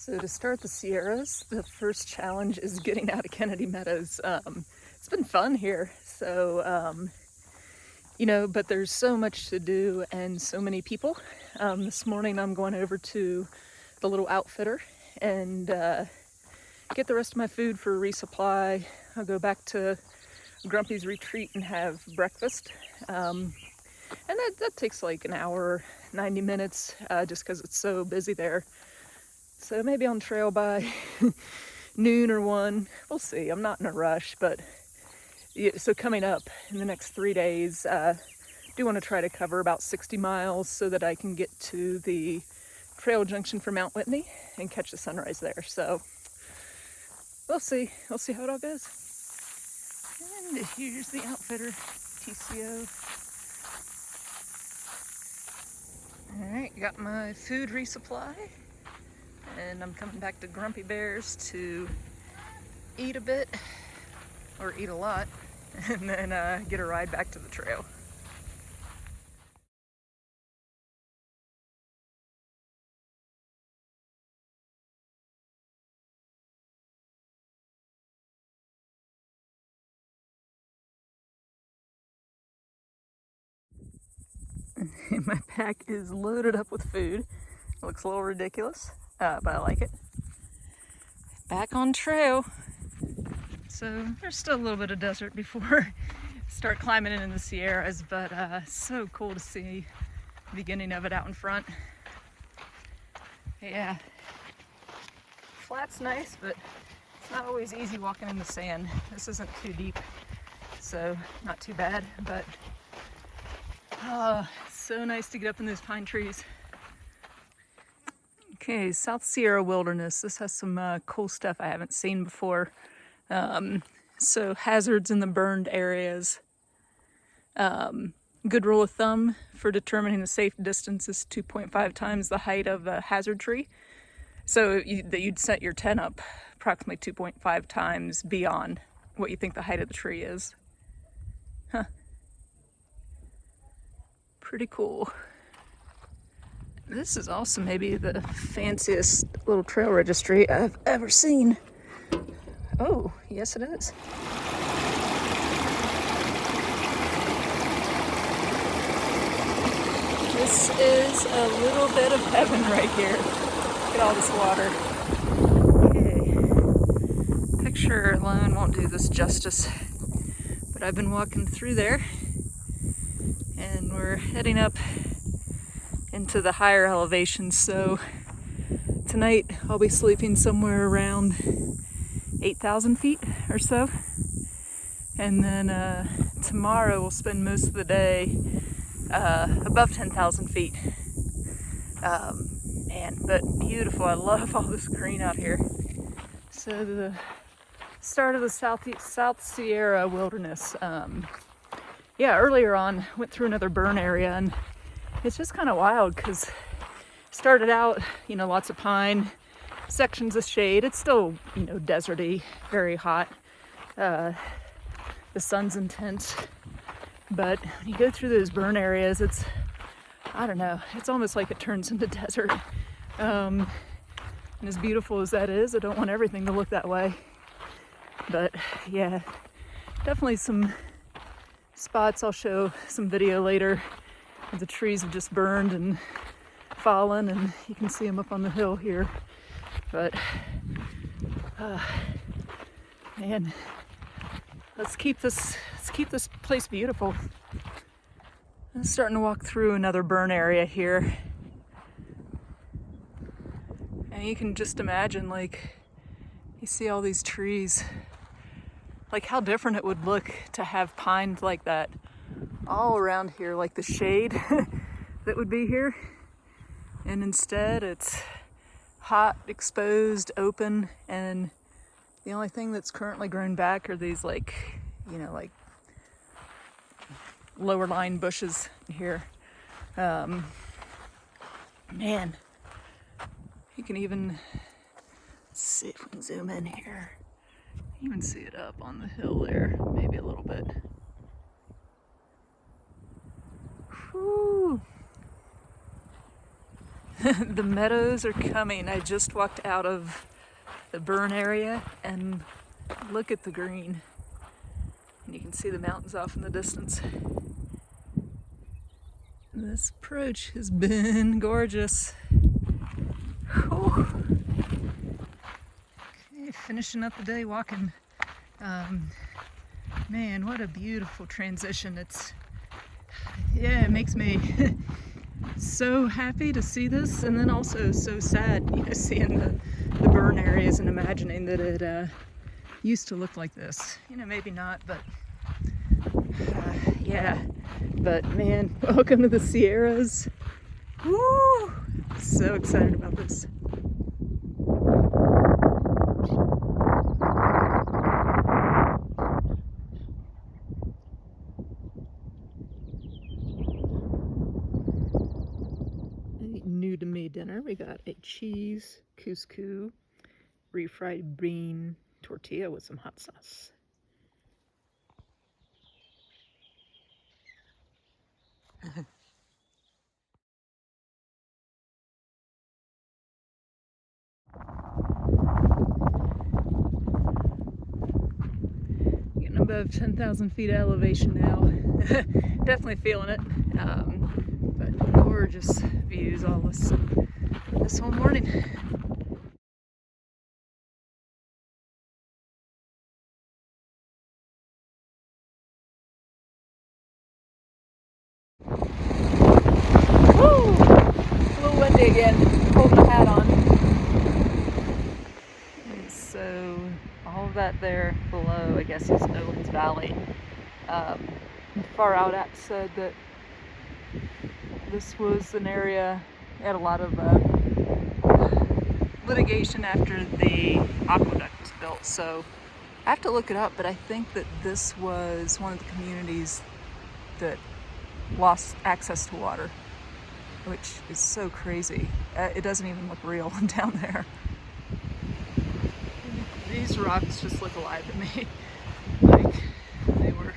So to start the Sierras, the first challenge is getting out of Kennedy Meadows. It's been fun here, so but there's so much to do and so many people. This morning I'm going over to the little outfitter and get the rest of my food for resupply. I'll go back to Grumpy's retreat and have breakfast. And that takes like an hour, 90 minutes, just because it's so busy there. So maybe on trail by noon or 1. We'll see. I'm not in a rush, but yeah, so coming up in the next 3 days, do want to try to cover about 60 miles so that I can get to the trail junction for Mount Whitney and catch the sunrise there. So we'll see. We'll see how it all goes. And here's the outfitter, TCO. All right, got my food resupply. And I'm coming back to Grumpy Bear's to eat a bit, or eat a lot, and then get a ride back to the trail. My pack is loaded up with food. It looks a little ridiculous, but I like it. Back on trail. So there's still a little bit of desert before start climbing into the Sierras, but so cool to see the beginning of it out in front. Yeah, flat's nice, but it's not always easy walking in the sand. This isn't too deep, so not too bad, but so nice to get up in those pine trees. Okay, South Sierra Wilderness. This has some cool stuff I haven't seen before. So hazards in the burned areas. Good rule of thumb for determining the safe distance is 2.5 times the height of a hazard tree. So you'd set your tent up approximately 2.5 times beyond what you think the height of the tree is. Huh. Pretty cool. This is also maybe the fanciest little trail registry I've ever seen. Oh, yes it is. This is a little bit of heaven right here. Look at all this water. Okay, picture alone won't do this justice, but I've been walking through there and we're heading up into the higher elevations. So tonight I'll be sleeping somewhere around 8,000 feet or so, and then tomorrow we'll spend most of the day above 10,000 feet. Man, but beautiful. I love all this green out here. So the start of the South Sierra Wilderness. Yeah, earlier on went through another burn area, and it's just kind of wild because started out, lots of pine, sections of shade. It's still, deserty, very hot. The sun's intense. But when you go through those burn areas, it's, I don't know, it's almost like it turns into desert. And as beautiful as that is, I don't want everything to look that way. But yeah, definitely some spots. I'll show some video later. The trees have just burned and fallen, and you can see them up on the hill here. But man, let's keep this place beautiful. I'm starting to walk through another burn area here, and you can just imagine, like, you see all these trees, like how different it would look to have pines like that all around here, like the shade that would be here. And instead it's hot, exposed, open, and the only thing that's currently grown back are these like lower lying bushes here. Man, you can even see if we can zoom in here. You can see it up on the hill there, maybe a little bit. Whew. The meadows are coming. I just walked out of the burn area and look at the green. And you can see the mountains off in the distance. This approach has been gorgeous. Whew. Okay, finishing up the day walking. Man, what a beautiful transition. It makes me so happy to see this, and then also so sad, seeing the burn areas and imagining that it used to look like this. Maybe not, but yeah. But man, welcome to the Sierras. Woo! So excited about this. New to me dinner, we got a cheese couscous refried bean tortilla with some hot sauce. Getting above 10,000 feet of elevation now. Definitely feeling it. But gorgeous views all this whole morning. Woo! A little windy again. Holding my hat on. And so all of that there below, I guess, is Owens Valley. Far Out App said that this was an area that had a lot of litigation after the aqueduct was built. So I have to look it up, but I think that this was one of the communities that lost access to water, which is so crazy. It doesn't even look real down there. These rocks just look alive to me. Like they were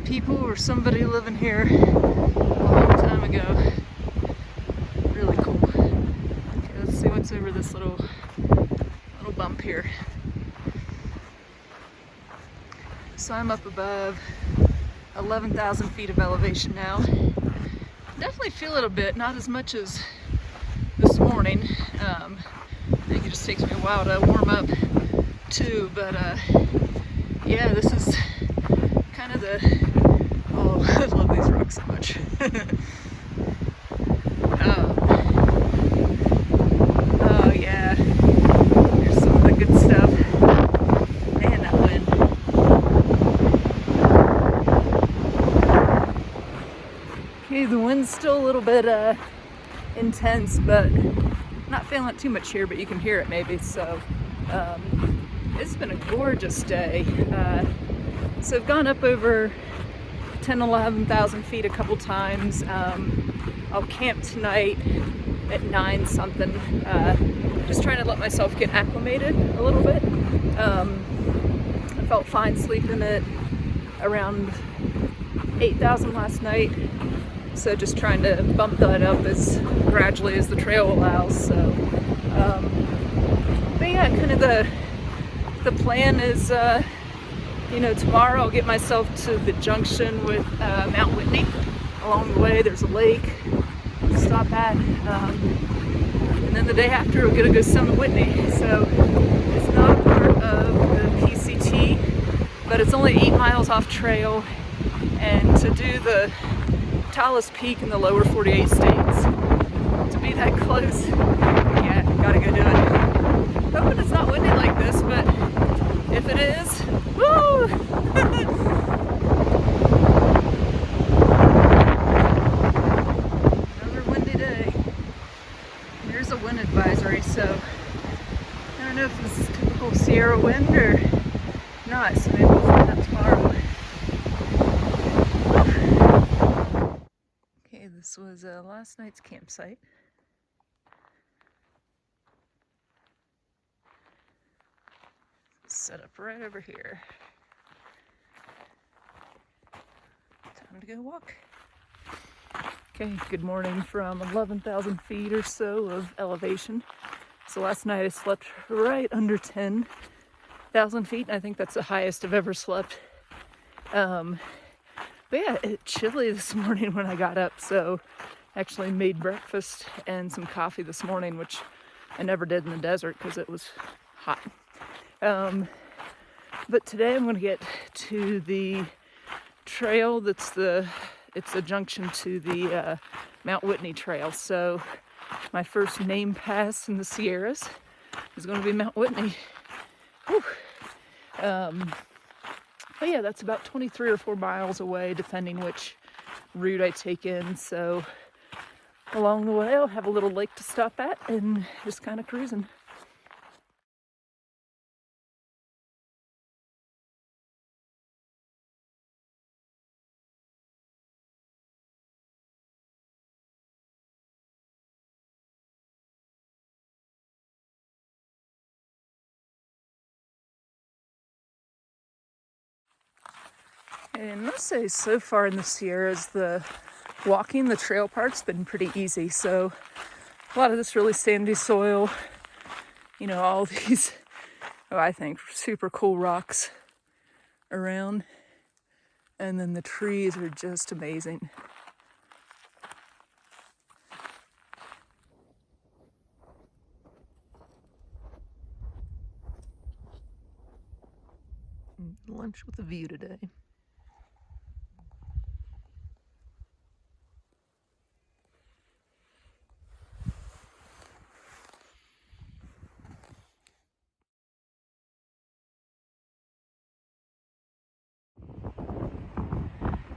people or somebody living here a long time ago. Really cool. Okay, let's see what's over this little bump here. So I'm up above 11,000 feet of elevation now. Definitely feel it a bit, not as much as this morning. I think it just takes me a while to warm up too, but yeah, this is kind of I love these rocks so much. Oh yeah, here's some of the good stuff. Man, that wind. Okay, the wind's still a little bit intense, but not feeling it too much here, but you can hear it maybe. So it's been a gorgeous day. So I've gone up over 11,000 feet a couple times. I'll camp tonight at 9 something. Just trying to let myself get acclimated a little bit. I felt fine sleeping at around 8,000 last night. So just trying to bump that up as gradually as the trail allows. So, but yeah, kind of the plan is, tomorrow I'll get myself to the junction with Mount Whitney. Along the way, there's a lake to stop at, and then the day after, we're gonna go summit Whitney. So it's not a part of the PCT, but it's only 8 miles off trail, and to do the tallest peak in the lower 48 states, to be that close, yeah, gotta go do it. Hoping it's not windy like this, but if it is, woo! Another windy day. There's a wind advisory, so I don't know if this is typical Sierra wind or not, so maybe we'll find out tomorrow. Okay, this was last night's campsite. Set up right over here. Time to go walk. Okay, good morning from 11,000 feet or so of elevation. So last night I slept right under 10,000 feet, and I think that's the highest I've ever slept. But yeah, it's chilly this morning when I got up, so I actually made breakfast and some coffee this morning, which I never did in the desert because it was hot. But today I'm going to get to the trail it's a junction to the Mount Whitney trail. So my first name pass in the Sierras is going to be Mount Whitney. Whew. But yeah, that's about 23 or 4 miles away, depending which route I take in. So along the way, I'll have a little lake to stop at and just kind of cruising. And I must say, so far in the Sierras, the walking the trail part's been pretty easy. So a lot of this really sandy soil, you know, all these, I think, super cool rocks around. And then the trees are just amazing. Lunch with a view today.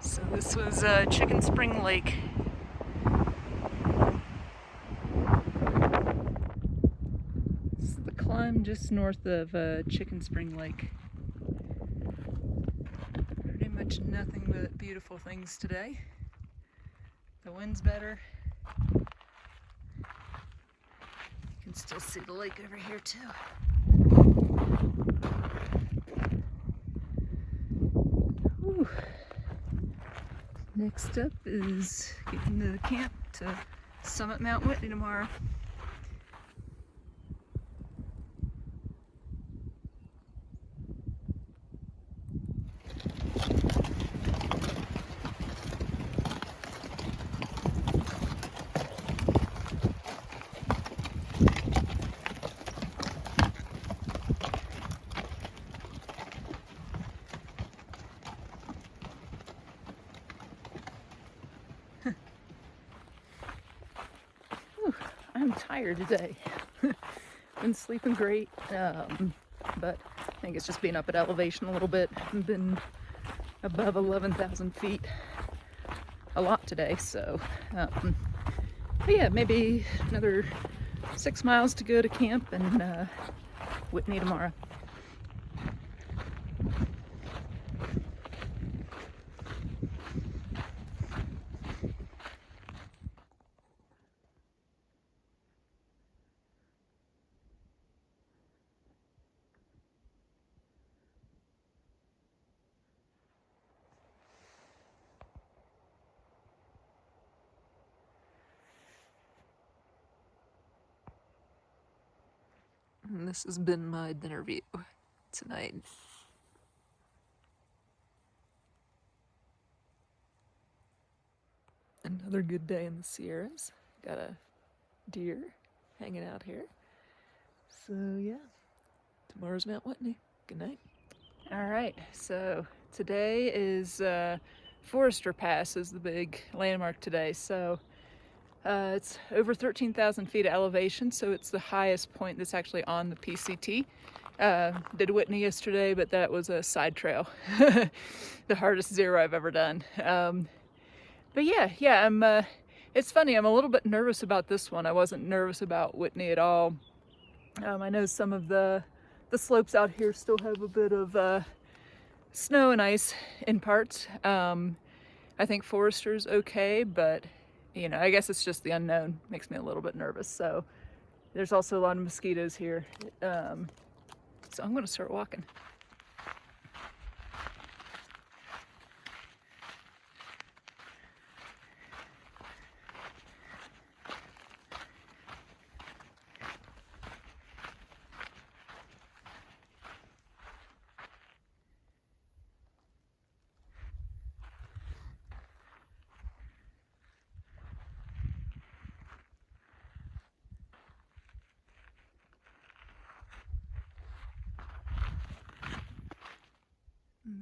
So this was Chicken Spring Lake. This is the climb just north of Chicken Spring Lake. Pretty much nothing but beautiful things today. The wind's better. You can still see the lake over here too. Whew. Next up is getting to the camp to summit Mount Whitney tomorrow. I'm tired today. Been sleeping great, but I think it's just being up at elevation a little bit. I've been above 11,000 feet a lot today, so but yeah, maybe another 6 miles to go to camp and Whitney tomorrow. And this has been my dinner view tonight. Another good day in the Sierras. Got a deer hanging out here. So yeah, tomorrow's Mount Whitney. Good night. All right, so today is Forester Pass is the big landmark today. So it's over 13,000 feet of elevation, so it's the highest point that's actually on the PCT. Did Whitney yesterday, but that was a side trail. The hardest zero I've ever done. But yeah, it's funny, I'm a little bit nervous about this one. I wasn't nervous about Whitney at all. I know some of the slopes out here still have a bit of snow and ice in parts. I think Forester's okay, but you know, I guess it's just the unknown makes me a little bit nervous. So there's also a lot of mosquitoes here. So I'm gonna start walking.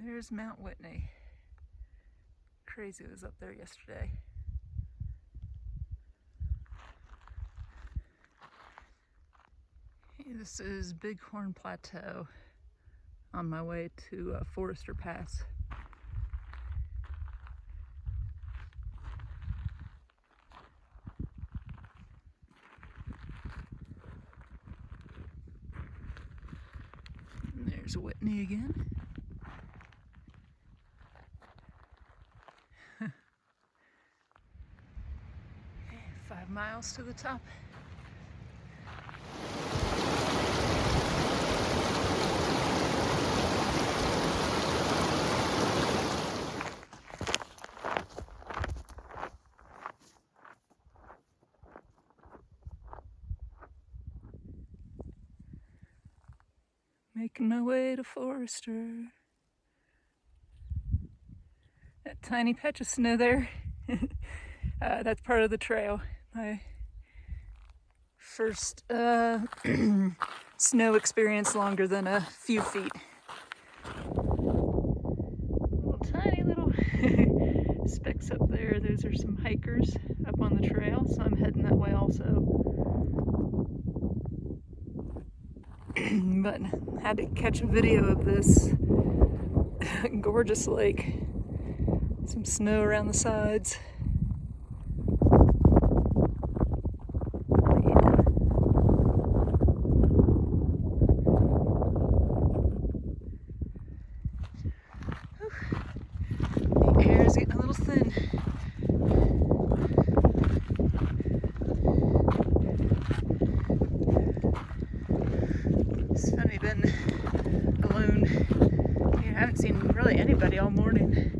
There's Mount Whitney. Crazy was up there yesterday. Hey, this is Bighorn Plateau on my way to Forester Pass. And there's Whitney again. 5 miles to the top. Making my way to Forester. That tiny patch of snow there, that's part of the trail. My first snow experience longer than a few feet. Tiny little specks up there. Those are some hikers up on the trail, so I'm heading that way also. But had to catch a video of this gorgeous lake. Some snow around the sides. The air is getting a little thin. It's funny, been alone. I haven't seen really anybody all morning.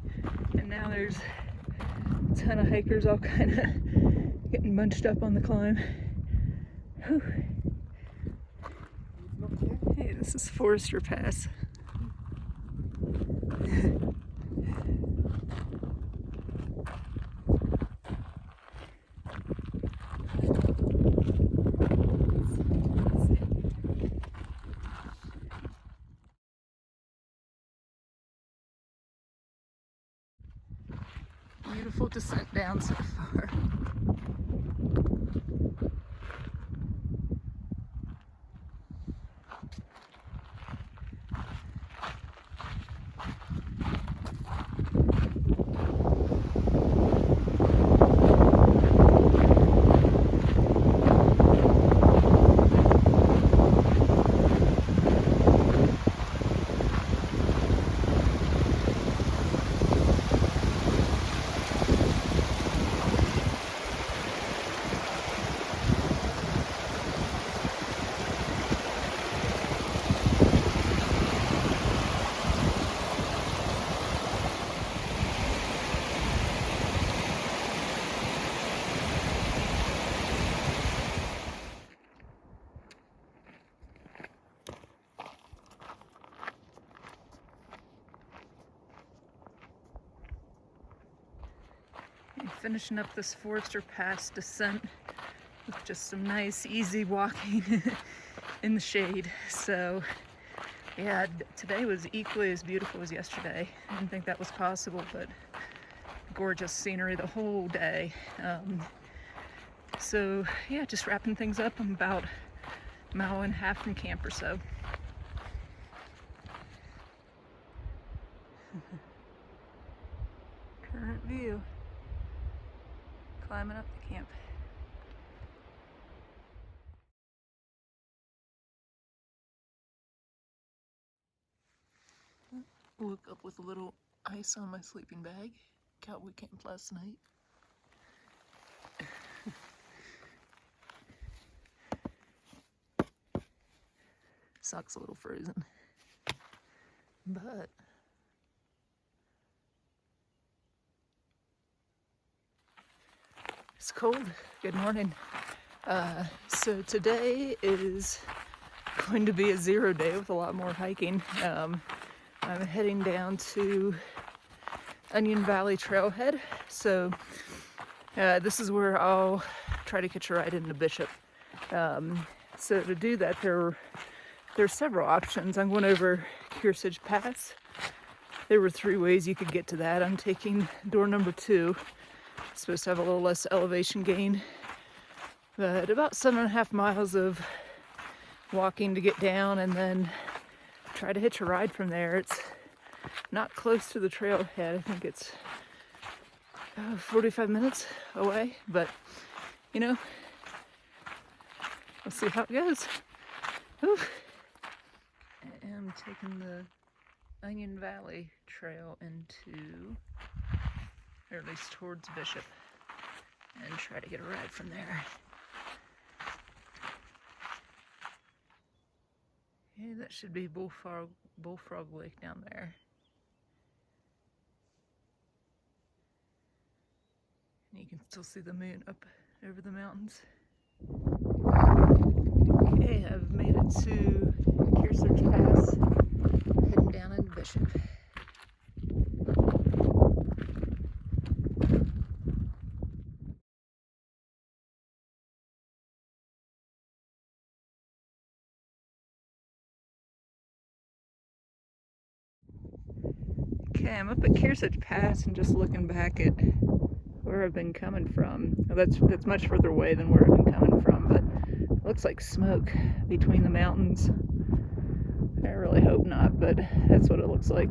And now there's a ton of hikers all kind of getting bunched up on the climb. Whew. Hey, this is Forester Pass. Beautiful descent down so far. Finishing up this Forester Pass descent with just some nice, easy walking in the shade. So, yeah, today was equally as beautiful as yesterday. I didn't think that was possible, but gorgeous scenery the whole day. So, yeah, just wrapping things up. I'm about a mile and a half from camp or so. Current view. Climbing up the camp. Woke up with a little ice on my sleeping bag. Cowboy camped last night. Sock's a little frozen. But it's cold. Good morning. So today is going to be a 0 day with a lot more hiking. I'm heading down to Onion Valley Trailhead. So this is where I'll try to catch a ride into Bishop. So to do that, there's several options. I'm going over Kersarge Pass, There were 3 ways you could get to that. I'm taking door number 2. It's supposed to have a little less elevation gain, but about 7.5 miles of walking to get down, and then try to hitch a ride from there. It's not close to the trailhead. I think it's 45 minutes away, but you know, we'll see how it goes. Oof. I am taking the Onion Valley Trail into, or at least towards Bishop, and try to get a ride from there. Okay, that should be Bullfrog Lake down there. And you can still see the moon up over the mountains. Okay, I've made it to Kersarge Pass, heading down into Bishop. Okay, I'm up at Kersarge Pass and just looking back at where I've been coming from. That's much further away than where I've been coming from, but it looks like smoke between the mountains. I really hope not, but that's what it looks like.